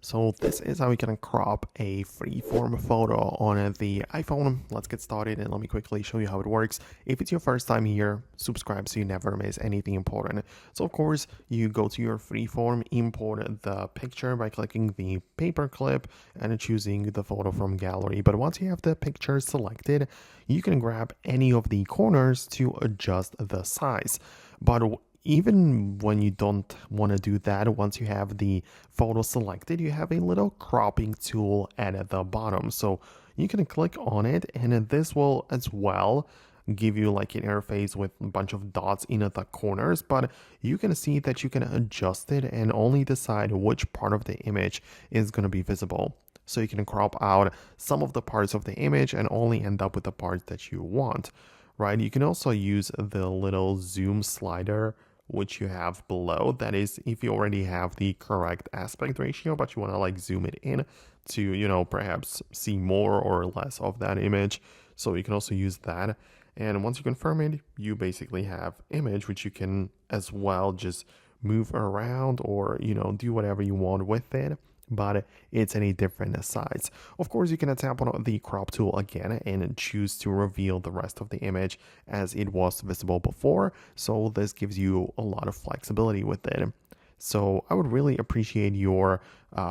So this is how you can crop a freeform photo on the iPhone. Let's get started and let me quickly show you how it works. If it's your first time here, subscribe so you never miss anything important. So of course, you go to your freeform, import the picture by clicking the paper clip and choosing the photo from gallery. But once you have the picture selected, you can grab any of the corners to adjust the size. But even when you don't want to do that, once you have the photo selected, you have a little cropping tool at the bottom. So you can click on it, and this will as well give you like an interface with a bunch of dots in the corners, but you can see that you can adjust it and only decide which part of the image is going to be visible. So you can crop out some of the parts of the image and only end up with the parts that you want, right? You can also use the little zoom slider which you have below. That is, if you already have the correct aspect ratio, but you want to like zoom it in to, perhaps see more or less of that image. So you can also use that. And once you confirm it, you basically have image, which you can as well just move around or, do whatever you want with it, but it's any different size. Of course, you can tap on the crop tool again and choose to reveal the rest of the image as it was visible before. So this gives you a lot of flexibility with it. So I would really appreciate your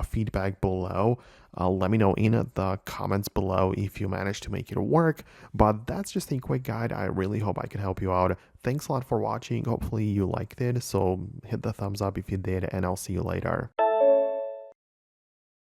feedback below. Let me know in the comments below if you managed to make it work. But that's just a quick guide. I really hope I can help you out. Thanks a lot for watching. Hopefully you liked it. So hit the thumbs up if you did, and I'll see you later.